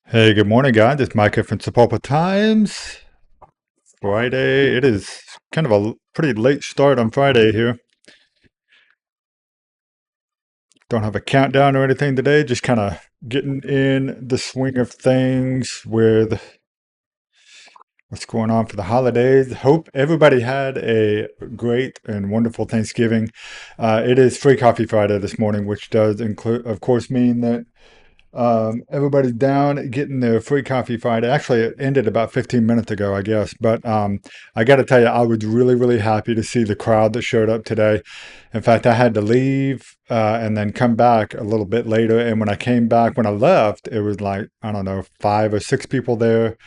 Hey, good morning, guys. It's Micah from Sapulpa Times. Friday. It is kind of a pretty late start on Friday here. Don't have a countdown or anything today. Just kind of getting in the swing of things with what's going on for the holidays. Hope everybody had a great and wonderful Thanksgiving. It is Free Coffee Friday this morning, which does include, of course, mean that everybody's down getting their free coffee Friday. Actually, it ended about 15 minutes ago, I guess. But I got to tell you, I was really, really happy to see the crowd that showed up today. In fact, I had to leave and then come back a little bit later. And when I came back, when I left, it was like, I don't know, 5 or 6 people there.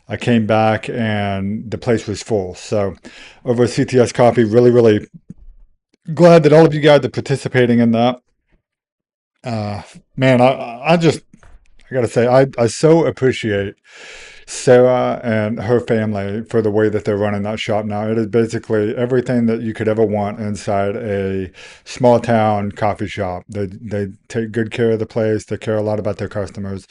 I came back and the place was full. So over at CTS Coffee, really, really glad that all of you guys are participating in that. Uh, Man, I gotta say, I so appreciate Sarah and her family for the way that they're running that shop now. It is basically everything that you could ever want inside a small town coffee shop. They take good care of the place. They care a lot about their customers,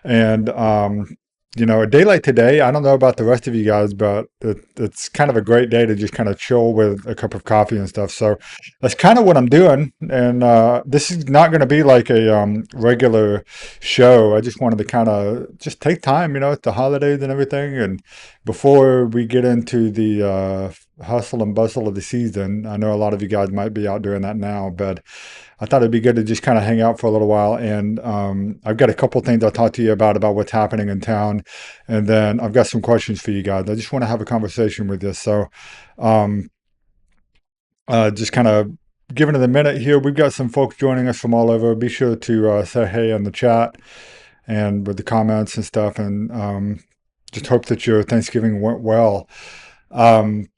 and a day like today, I don't know about the rest of you guys, but it's kind of a great day to just kind of chill with a cup of coffee and stuff. So that's kind of what I'm doing. And this is not going to be like a regular show. I just wanted to kind of just take time, it's the holidays and everything. And before we get into the hustle and bustle of the season, I know a lot of you guys might be out doing that now, but I thought it'd be good to just kind of hang out for a little while. And I've got a couple things I'll talk to you about what's happening in town. And then I've got some questions for you guys. I just want to have a conversation with you. So um, just kind of giving it a minute here. We've got some folks joining us from all over. Be sure to say hey in the chat and with the comments and stuff. And just hope that your Thanksgiving went well. Um,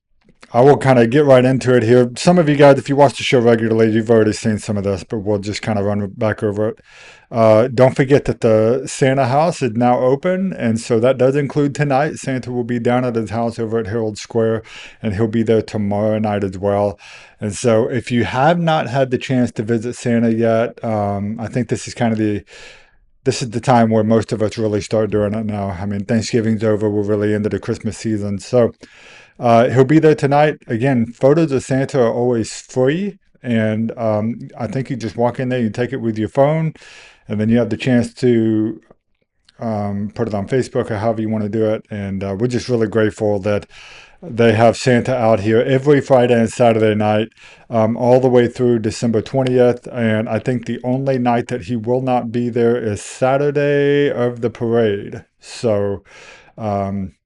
I will kind of get right into it here. Some of you guys, if you watch the show regularly, you've already seen some of this, but we'll just kind of run back over it. Don't forget that the Santa house is now open, and so that does include tonight. Santa will be down at his house over at Herald Square, and he'll be there tomorrow night as well. And so, if you have not had the chance to visit Santa yet, I think this is the time where most of us really start doing it now. I mean, Thanksgiving's over; we're really into the Christmas season, so. He'll be there tonight. Again, photos of Santa are always free. And I think you just walk in there, you take it with your phone, and then you have the chance to put it on Facebook or however you want to do it. And we're just really grateful that they have Santa out here every Friday and Saturday night, all the way through December 20th. And I think the only night that he will not be there is Saturday of the parade. So,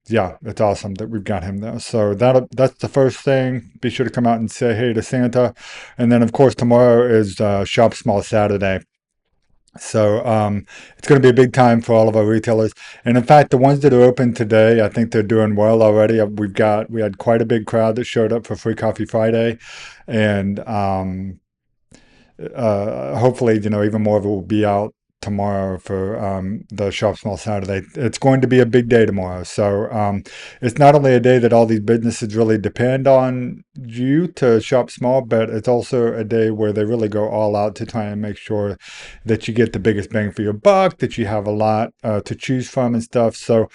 yeah, it's awesome that we've got him there. So that's the first thing. Be sure to come out and say hey to Santa. And then, of course, tomorrow is Shop Small Saturday. So it's going to be a big time for all of our retailers. And in fact, the ones that are open today, I think they're doing well already. We had quite a big crowd that showed up for Free Coffee Friday, and hopefully, even more of it will be out tomorrow for the Shop Small Saturday. It's going to be a big day tomorrow. So it's not only a day that all these businesses really depend on you to shop small, but it's also a day where they really go all out to try and make sure that you get the biggest bang for your buck, that you have a lot to choose from and stuff. So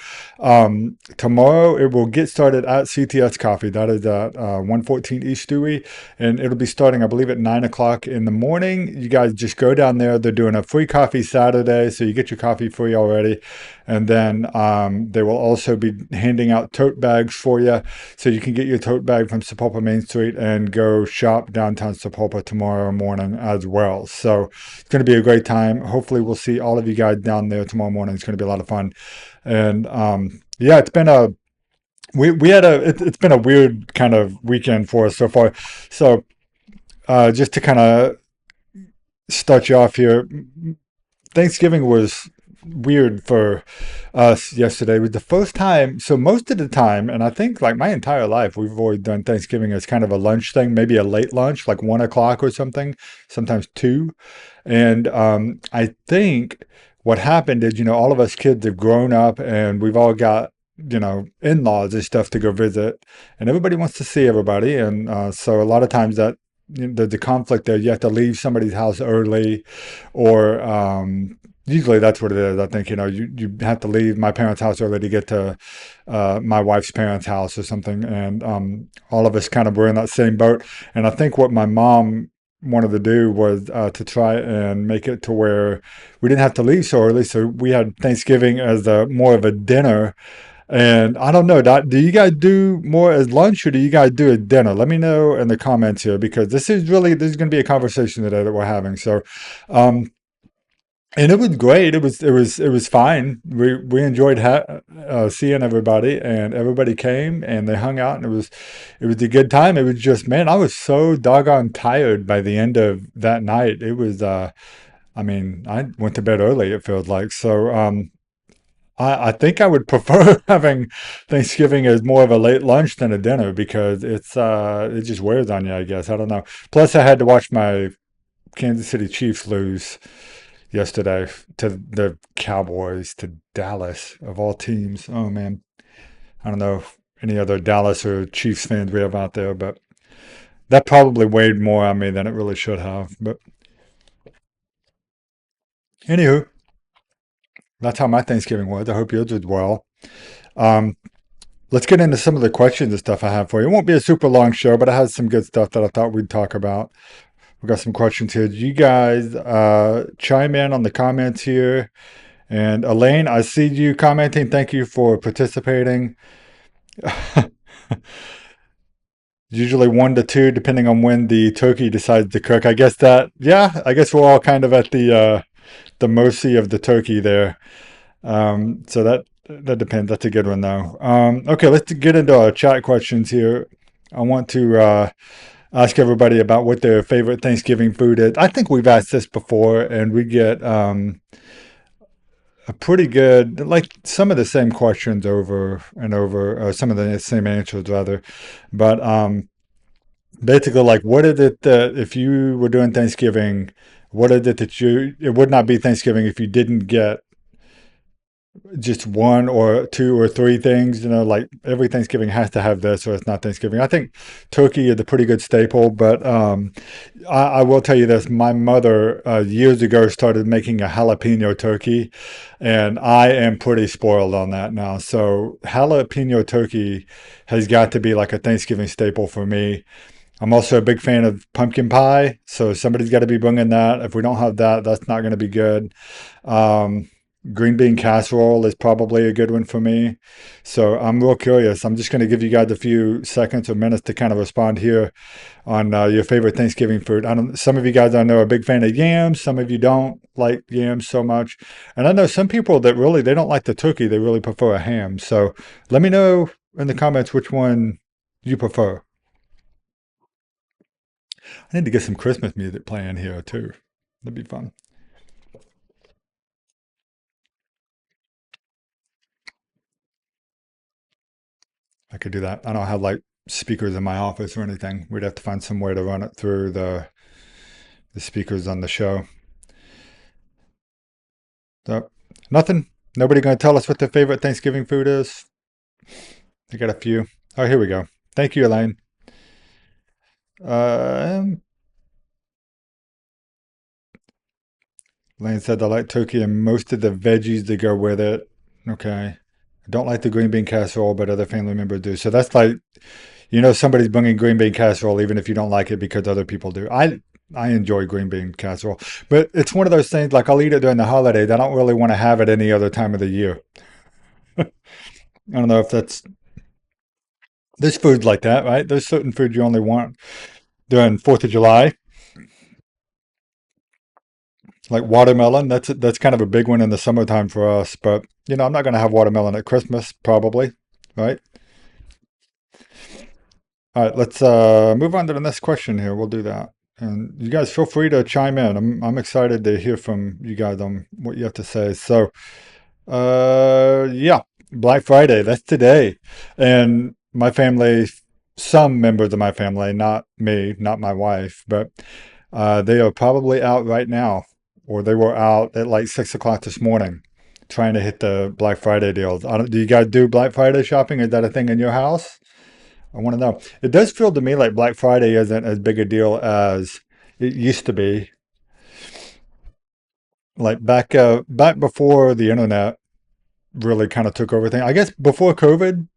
tomorrow it will get started at CTS Coffee. That is at 114 East Dewey, and it'll be starting, I believe, at 9 o'clock in the morning. You guys just go down there. They're doing a free coffee Saturday, so you get your coffee free already. And then they will also be handing out tote bags for you, so you can get your tote bag from Sapulpa Main Street and go shop downtown Sapulpa tomorrow morning as well. So it's going to be a great time. Hopefully, we'll see all of you guys down there tomorrow morning. It's going to be a lot of fun. And yeah, it's been a we had it's been a weird kind of weekend for us so far. So just to kind of start you off here, Thanksgiving was weird for us yesterday. It was the first time, so most of the time, and I think like my entire life, we've always done Thanksgiving as kind of a lunch thing, maybe a late lunch, like 1 o'clock or something, sometimes two. And I think what happened is, all of us kids have grown up and we've all got, in-laws and stuff to go visit, and everybody wants to see everybody. And so a lot of times that, there's a conflict there. You have to leave somebody's house early, or Usually that's what it is. I think, you have to leave my parents' house early to get to my wife's parents' house or something. And all of us kind of were in that same boat. And I think what my mom wanted to do was to try and make it to where we didn't have to leave so early. So we had Thanksgiving as more of a dinner. And I don't know, do you guys do more as lunch or do you guys do as dinner? Let me know in the comments here because this is going to be a conversation today that we're having. So, um, and it was great. It was fine. We enjoyed seeing everybody, and everybody came and they hung out, and it was a good time. It was just, man, I was so doggone tired by the end of that night. It was I mean, I went to bed early. It feels like so. I think I would prefer having Thanksgiving as more of a late lunch than a dinner because it just wears on you. I guess I don't know. Plus, I had to watch my Kansas City Chiefs lose yesterday to the Cowboys, to Dallas of all teams. Oh man, I don't know if any other Dallas or Chiefs fans we have out there, but that probably weighed more on me than it really should have. But anywho, that's how my Thanksgiving was. I hope yours did well. Um, let's get into some of the questions and stuff I have for you. It won't be a super long show, but I had some good stuff that I thought we'd talk about. We got some questions here. You guys chime in on the comments here. And Elaine, I see you commenting. Thank you for participating. Usually 1 to 2, depending on when the turkey decides to cook. I guess yeah, I guess we're all kind of at the mercy of the turkey there. So that depends. That's a good one though. Okay, let's get into our chat questions here. I want to ask everybody about what their favorite Thanksgiving food is. I think we've asked this before, and we get a pretty good, like some of the same questions over and over, some of the same answers rather. But basically, like, what is it that if you were doing Thanksgiving, what is it that it would not be Thanksgiving if you didn't get just one or two or three things, like every Thanksgiving has to have this or it's not Thanksgiving. I think turkey is a pretty good staple, but I will tell you this. My mother years ago started making a jalapeno turkey, and I am pretty spoiled on that now. So jalapeno turkey has got to be like a Thanksgiving staple for me. I'm also a big fan of pumpkin pie, so somebody's got to be bringing that. If we don't have that, that's not going to be good. Um, green bean casserole is probably a good one for me. So I'm real curious. I'm just going to give you guys a few seconds or minutes to kind of respond here on your favorite Thanksgiving food. Some of you guys I know are a big fan of yams. Some of you don't like yams so much, and I know some people that really they don't like the turkey. They really prefer a ham. So let me know in the comments which one you prefer. I need to get some Christmas music playing here too. That'd be fun. I could do that. I don't have like speakers in my office or anything. We'd have to find some way to run it through the speakers on the show. So nothing. Nobody gonna tell us what their favorite Thanksgiving food is. I got a few. Oh, here we go. Thank you, Elaine. Um, Elaine said I like turkey and most of the veggies that go with it. Okay. I don't like the green bean casserole, but other family members do. So that's like somebody's bringing green bean casserole even if you don't like it because other people do. I enjoy green bean casserole, but it's one of those things like I'll eat it during the holidays. I don't really want to have it any other time of the year. I don't know if there's foods like that, right? There's certain foods you only want during 4th of July, like watermelon. That's kind of a big one in the summertime for us, but I'm not going to have watermelon at Christmas probably, right? All right, let's move on to the next question here. We'll do that. And you guys feel free to chime in. I'm excited to hear from you guys on what you have to say. So, yeah, Black Friday, that's today. And my family, some members of my family, not me, not my wife, but they are probably out right now, or they were out at like 6 o'clock this morning trying to hit the Black Friday deals. Do you guys do Black Friday shopping? Is that a thing in your house? I want to know. It does feel to me like Black Friday isn't as big a deal as it used to be. like back before the internet really kind of took over things. I guess before COVID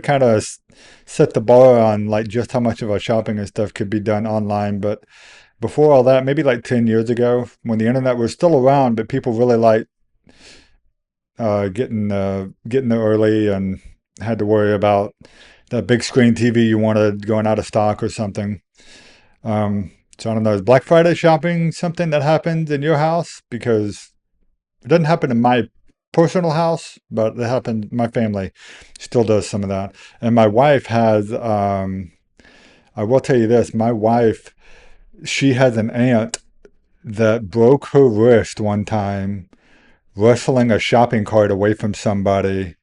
kind of set the bar on like just how much of our shopping and stuff could be done online. But before all that, maybe like 10 years ago, when the internet was still around, but people really liked getting there early and had to worry about that big screen TV you wanted going out of stock or something. So I don't know, is Black Friday shopping something that happens in your house? Because it doesn't happen in my personal house, but it happened. My family still does some of that, and my wife has. I will tell you this: my wife, she has an aunt that broke her wrist one time wrestling a shopping cart away from somebody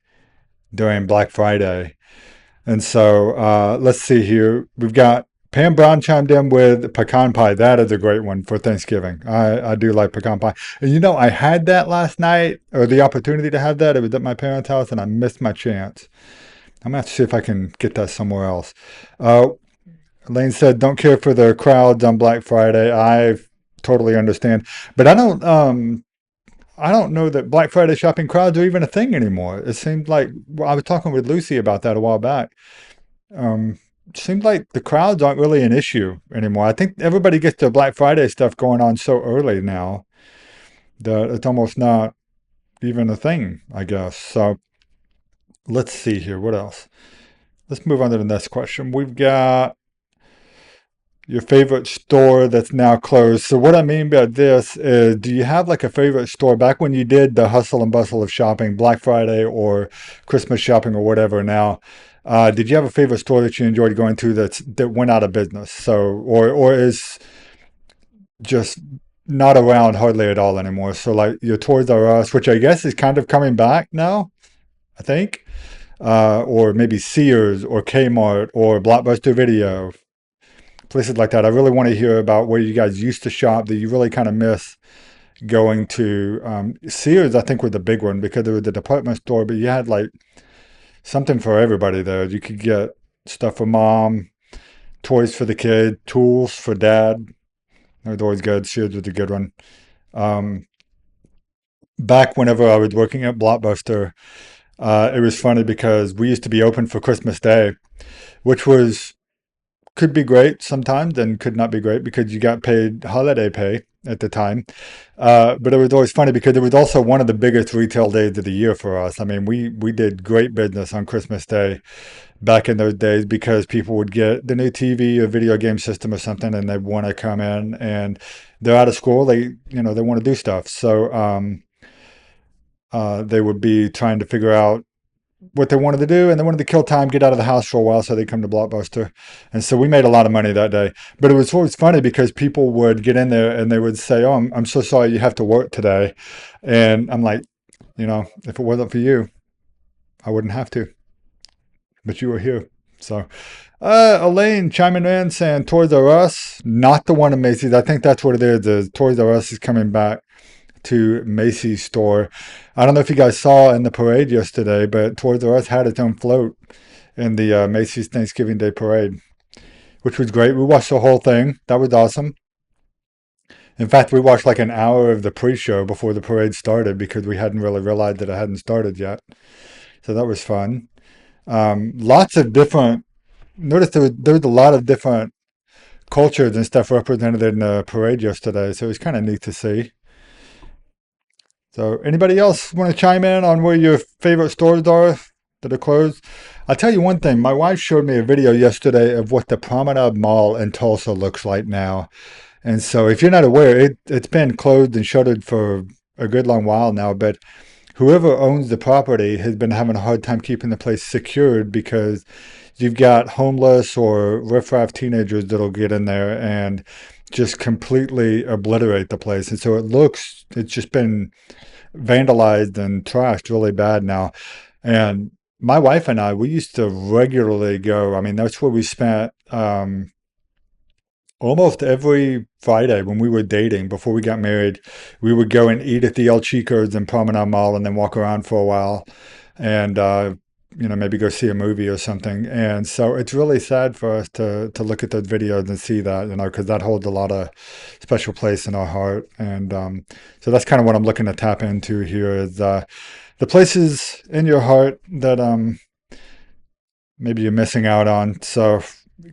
during Black Friday. And so let's see here. We've got Pam Brown chimed in with pecan pie. That is a great one for Thanksgiving. I do like pecan pie. And you know, I had that last night, or the opportunity to have that. It was at my parents' house, and I missed my chance. I'm going to have to see if I can get that somewhere else. Uh, Elaine said, don't care for the crowds on Black Friday. I totally understand. But I don't know that Black Friday shopping crowds are even a thing anymore. It seemed like well, I was talking with Lucy about that a while back. Um, Seems like the crowds aren't really an issue anymore. I think everybody gets their Black Friday stuff going on so early now that it's almost not even a thing, I guess. So let's see here. What else? Let's move on to the next question. We've got your favorite store that's now closed. So what I mean by this is, do you have like a favorite store back when you did the hustle and bustle of shopping, Black Friday or Christmas shopping or whatever now? Did you have a favorite store that you enjoyed going to that went out of business? So or is just not around hardly at all anymore. So like your Toys R Us, which I guess is kind of coming back now, I think. Or maybe Sears or Kmart or Blockbuster Video, places like that. I really want to hear about where you guys used to shop that you really kind of miss going to. Sears, I think, was the big one because there was the department store, but you had like something for everybody there. You could get stuff for mom, toys for the kid, tools for dad. That was always good. Sears was a good one. Um, Back whenever I was working at Blockbuster, it was funny because we used to be open for Christmas Day, which was could be great sometimes and could not be great because you got paid holiday pay at the time. But it was always funny because it was also one of the biggest retail days of the year for us. I mean, we did great business on Christmas Day back in those days because people would get the new TV or video game system or something and they want to come in and they're out of school. They want to do stuff. So they would be trying to figure out what they wanted to do and they wanted to kill time, get out of the house for a while so they come to Blockbuster. And so we made a lot of money that day. But it was always funny because people would get in there and they would say, oh, I'm so sorry you have to work today. And I'm like, if it wasn't for you, I wouldn't have to. But you were here. So Elaine chiming in saying Toys R Us, not the one in Macy's. I think that's what it is. Toys R Us is coming back to Macy's store. I don't know if you guys saw in the parade yesterday, but Toys R Us had its own float in the Macy's Thanksgiving Day parade, which was great. We watched the whole thing. That was awesome. In fact, we watched like an hour of the pre-show before the parade started because we hadn't really realized that it hadn't started yet. So that was fun. Lots of different. Notice there was a lot of different cultures and stuff represented in the parade yesterday. So it was kind of neat to see. So, anybody else want to chime in on where your favorite stores are that are closed? I'll tell you one thing. My wife showed me a video yesterday of what the Promenade Mall in Tulsa looks like now. And so, if you're not aware, it's been closed and shuttered for a good long while now. But whoever owns the property has been having a hard time keeping the place secured because you've got homeless or riffraff teenagers that'll get in there and just completely obliterate the place. And so it's just been vandalized and trashed really bad now. And my wife and I, we used to regularly go. I mean, that's where we spent almost every Friday when we were dating before we got married. We would go and eat at the El Chico's and Promenade Mall and then walk around for a while. And maybe go see a movie or something. And so it's really sad for us to look at those videos and see that, because that holds a lot of special place in our heart. And so that's kind of what I'm looking to tap into here is the places in your heart that maybe you're missing out on. So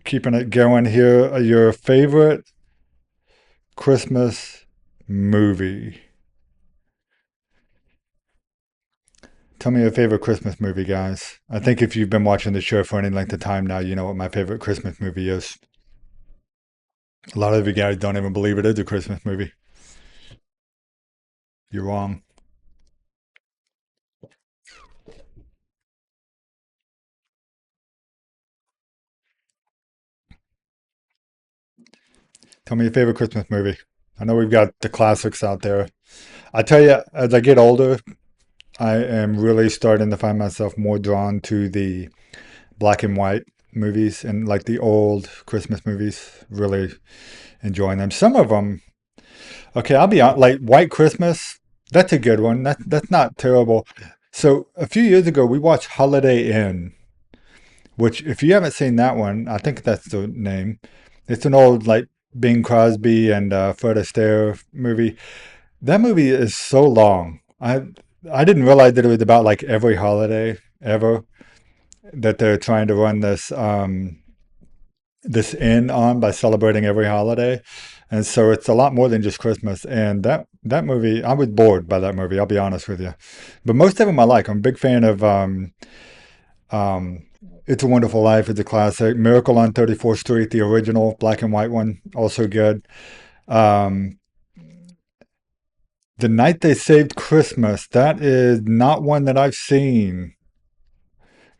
keeping it going here, your favorite Christmas movie. Tell me your favorite Christmas movie, guys. I think if you've been watching the show for any length of time now, you know what my favorite Christmas movie is. A lot of you guys don't even believe it is a Christmas movie. You're wrong. Tell me your favorite Christmas movie. I know we've got the classics out there. I tell you, as I get older, I am really starting to find myself more drawn to the black and white movies and like the old Christmas movies. Really enjoying them. Some of them, okay, I'll be honest, like White Christmas. That's a good one. That's not terrible. So a few years ago, we watched Holiday Inn, which if you haven't seen that one, I think that's the name. It's an old like Bing Crosby and Fred Astaire movie. That movie is so long. I didn't realize that it was about like every holiday ever that they're trying to run this in on by celebrating every holiday. And so it's a lot more than just Christmas. And that movie, I was bored by that movie, I'll be honest with you. But most of them I like. I'm a big fan of um, It's a Wonderful Life. It's a classic. Miracle on 34th Street, the original black and white one, also good. Um, the Night They Saved Christmas, that is not one that I've seen.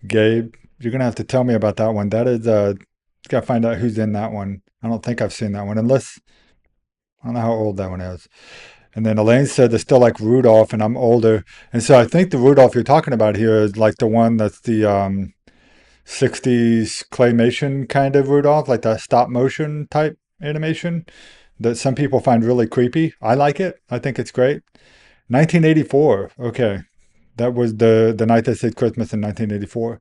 Gabe, you're gonna have to tell me about that one. That is gotta find out who's in that one. I don't think I've seen that one, unless I don't know how old that one is. And then Elaine said they still like Rudolph, and I'm older, and so I think the Rudolph you're talking about here is like the one that's the 60s claymation kind of Rudolph, like the stop motion type animation that some people find really creepy. I like it. I think it's great. 1984. Okay. That was the Night They Saved Christmas in 1984.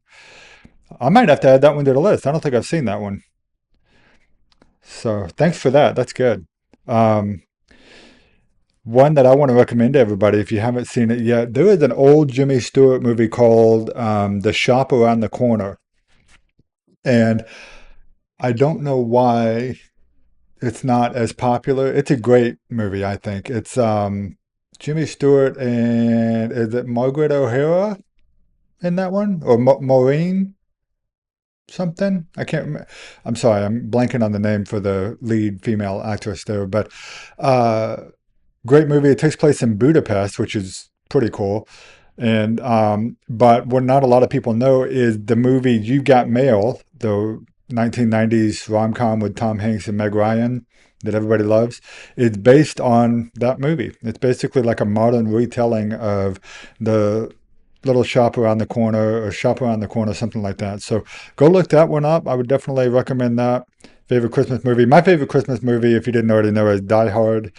I might have to add that one to the list. I don't think I've seen that one. So thanks for that. That's good. Um, One that I want to recommend to everybody if you haven't seen it yet. There is an old Jimmy Stewart movie called The Shop Around the Corner. And I don't know why it's not as popular. It's a great movie, I think. It's Jimmy Stewart and is it Margaret O'Hara in that one? Or Maureen? Something. I can't remember. I'm sorry, I'm blanking on the name for the lead female actress there, but uh, great movie. It takes place in Budapest, which is pretty cool. And but what not a lot of people know is the movie You Got Mail, the 1990s rom com with Tom Hanks and Meg Ryan that everybody loves, is based on that movie. It's basically like a modern retelling of the Little Shop Around the Corner or Shop Around the Corner, something like that. So go look that one up. I would definitely recommend that. Favorite Christmas movie. My favorite Christmas movie, if you didn't already know, is Die Hard.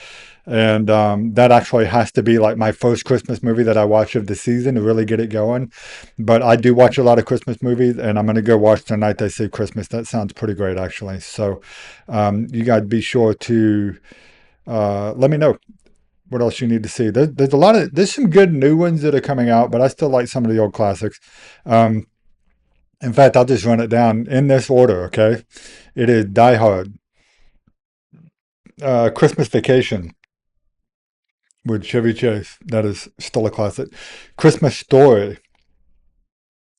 And that actually has to be like my first Christmas movie that I watch of the season to really get it going. But I do watch a lot of Christmas movies, and I'm going to go watch The Night They Say Christmas. That sounds pretty great, actually. So you got to be sure to let me know what else you need to see. There's a lot of there's some good new ones that are coming out, but I still like some of the old classics. Um, in fact, I'll just run it down in this order. Okay, it is Die Hard, Christmas Vacation with Chevy Chase. That is still a classic. Christmas Story,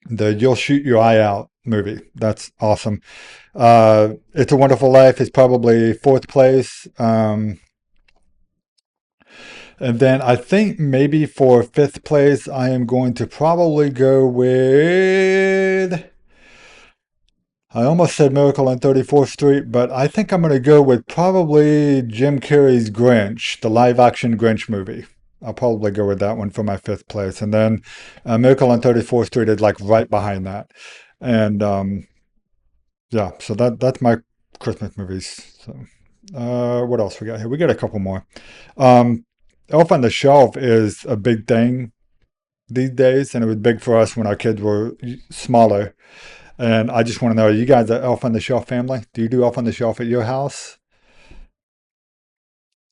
the You'll Shoot Your Eye Out movie. That's awesome. It's a Wonderful Life is probably fourth place. And then I think maybe for fifth place, I am going to probably go with. I almost said Miracle on 34th Street, but I think I'm going to go with probably Jim Carrey's Grinch, the live action Grinch movie. I'll probably go with that one for my fifth place. And then Miracle on 34th Street is like right behind that. And yeah, so that's my Christmas movies. So what else we got here? We got a couple more. Um, Elf on the Shelf is a big thing these days, and it was big for us when our kids were smaller. And I just want to know, are you guys an Elf on the Shelf family? Do you do Elf on the Shelf at your house?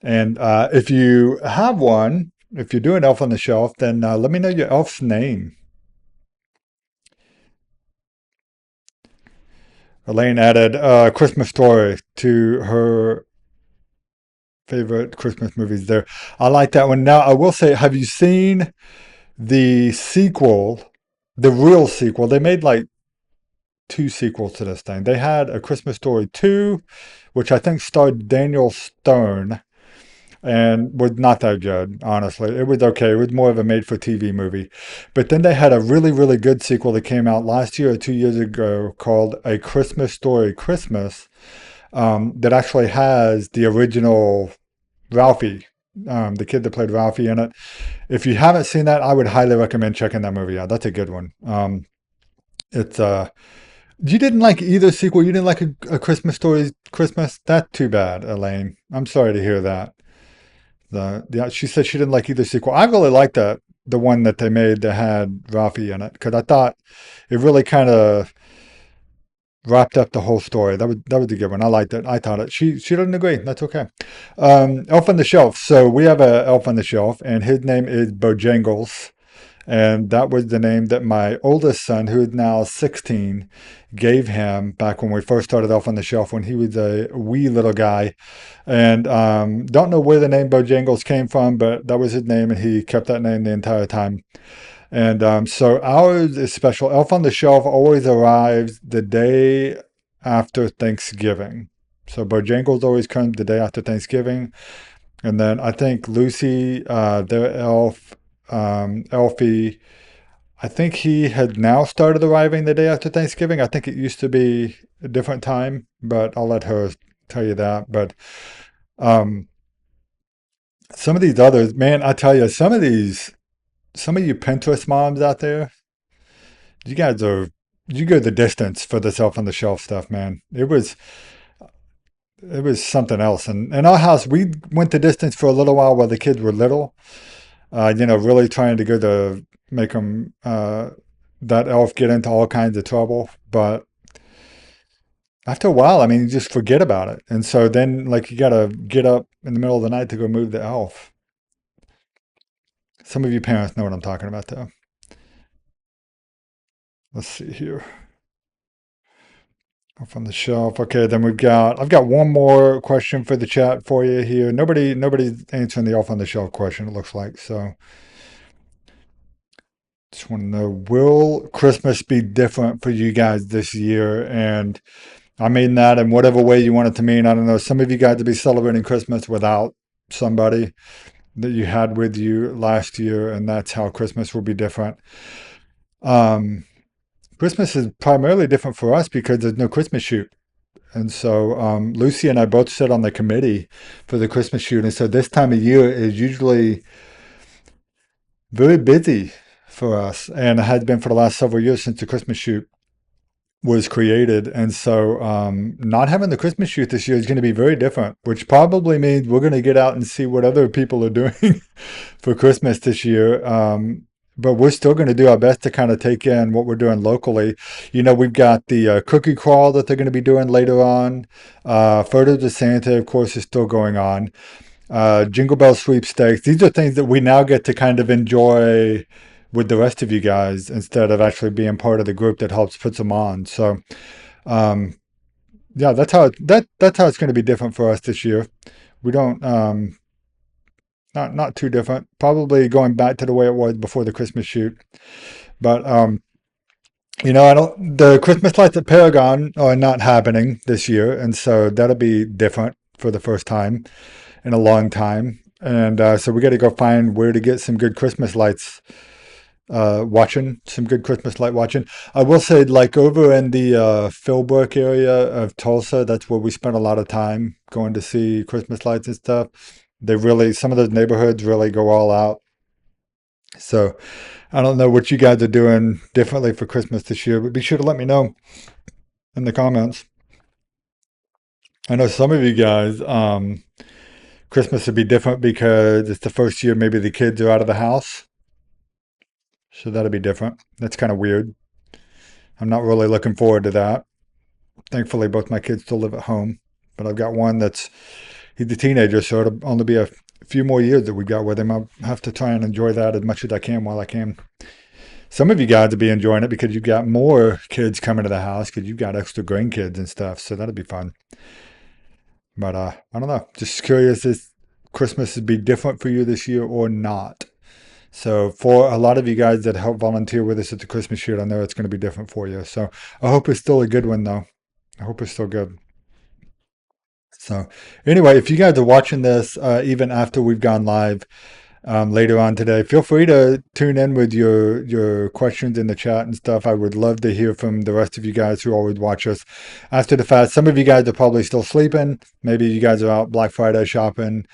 And if you have one, if you're doing Elf on the Shelf, then let me know your elf's name. Elaine added Christmas Story to her favorite Christmas movies there. I like that one. Now, I will say, have you seen the sequel, the real sequel? They made like two sequels to this thing. They had A Christmas Story 2, which I think starred Daniel Stern and was not that good, honestly. It was okay. It was more of a made for TV movie. But then they had a really, really good sequel that came out last year or 2 years ago called A Christmas Story Christmas, that actually has the original Ralphie, the kid that played Ralphie in it. If you haven't seen that, I would highly recommend checking that movie out. That's a good one. It's You didn't like either sequel. You didn't like a Christmas Story Christmas. That's too bad, Elaine. I'm sorry to hear that. Yeah, she said she didn't like either sequel. I really liked the one that they made that had Ralphie in it because I thought it really kind of wrapped up the whole story. That was a good one. I liked it. I thought it. She doesn't agree. That's okay. Elf on the Shelf. So we have a Elf on the Shelf, and his name is Bojangles. And that was the name that my oldest son, who is now 16, gave him back when we first started Elf on the Shelf when he was a wee little guy. And don't know where the name Bojangles came from, but that was his name, and he kept that name the entire time. And so ours is special. Elf on the Shelf always arrives the day after Thanksgiving. So Bojangles always comes the day after Thanksgiving. And then I think Lucy, their elf, Elfie, I think he had now started arriving the day after Thanksgiving. I think it used to be a different time, but I'll let her tell you that. But um, some of these others, man, I tell you, some of you Pinterest moms out there, you guys are, you go the distance for this Elf on the Shelf stuff, man. It was something else. And in our house, we went the distance for a little while the kids were little. Really trying to go to make them that elf get into all kinds of trouble. But after a while, I mean, you just forget about it. And so then, like, you got to get up in the middle of the night to go move the elf. Some of you parents know what I'm talking about, though. Let's see here. Off on the shelf. Okay, then I've got one more question for the chat for you here. Nobody's answering the off on the shelf question, it looks like. So just want to know, will Christmas be different for you guys this year? And I mean that in whatever way you want it to mean. I don't know. Some of you guys will be celebrating Christmas without somebody that you had with you last year, and that's how Christmas will be different. Um, Christmas is primarily different for us because there's no Christmas shoot. And so Lucy and I both sit on the committee for the Christmas shoot. And so this time of year is usually very busy for us, and it has been for the last several years since the Christmas shoot was created. And so not having the Christmas shoot this year is going to be very different, which probably means we're going to get out and see what other people are doing for Christmas this year. But we're still going to do our best to kind of take in what we're doing locally. We've got the cookie crawl that they're going to be doing later on. Photos of Santa, of course, is still going on. Jingle Bell sweepstakes. These are things that we now get to kind of enjoy with the rest of you guys instead of actually being part of the group that helps puts them on. So, um, yeah, that's how it's going to be different for us this year. We don't not too different. Probably going back to the way it was before the Christmas shoot. But I don't. The Christmas lights at Paragon are not happening this year, and so that'll be different for the first time in a long time. And so we got to go find where to get some good Christmas lights watching, some good Christmas light watching. I will say, like over in the Philbrook area of Tulsa, that's where we spent a lot of time going to see Christmas lights and stuff. Some of those neighborhoods really go all out. So I don't know what you guys are doing differently for Christmas this year, but be sure to let me know in the comments. I know some of you guys, Christmas would be different because it's the first year maybe the kids are out of the house. So that'll be different. That's kind of weird. I'm not really looking forward to that. Thankfully, both my kids still live at home, but I've got one he's a teenager, so it'll only be a few more years that we've got with him. I'll have to try and enjoy that as much as I can while I can. Some of you guys will be enjoying it because you've got more kids coming to the house because you've got extra grandkids and stuff, so that'll be fun. But I don't know. Just curious if Christmas would be different for you this year or not. So for a lot of you guys that help volunteer with us at the Christmas shoot, I know it's going to be different for you. So I hope it's still a good one, though. I hope it's still good. So anyway, if you guys are watching this even after we've gone live later on today, feel free to tune in with your questions in the chat and stuff. I would love to hear from the rest of you guys who always watch us after the fact. Some of you guys are probably still sleeping. Maybe you guys are out Black Friday shopping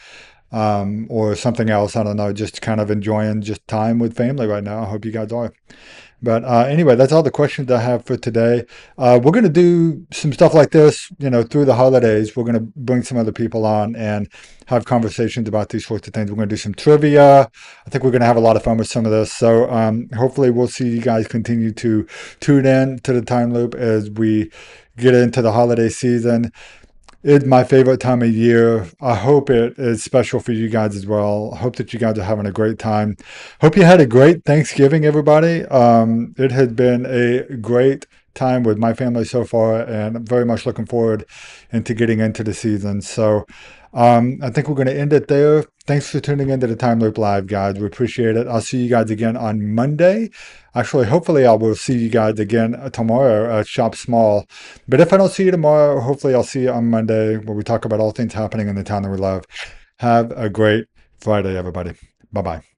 or something else. I don't know, just kind of enjoying just time with family right now. I hope you guys are. But anyway, that's all the questions I have for today. We're going to do some stuff like this, through the holidays. We're going to bring some other people on and have conversations about these sorts of things. We're going to do some trivia. I think we're going to have a lot of fun with some of this. So hopefully we'll see you guys continue to tune in to the Time Loop as we get into the holiday season. It's my favorite time of year. I hope it is special for you guys as well. I hope that you guys are having a great time. Hope you had a great Thanksgiving, everybody. It has been a great time with my family so far, and I'm very much looking forward into getting into the season. So I think we're going to end it there. Thanks for tuning into the Time Loop Live, guys. We appreciate it. I'll see you guys again on Monday. Actually, hopefully I will see you guys again tomorrow at Shop Small. But if I don't see you tomorrow, hopefully I'll see you on Monday where we talk about all things happening in the town that we love. Have a great Friday, everybody. Bye-bye.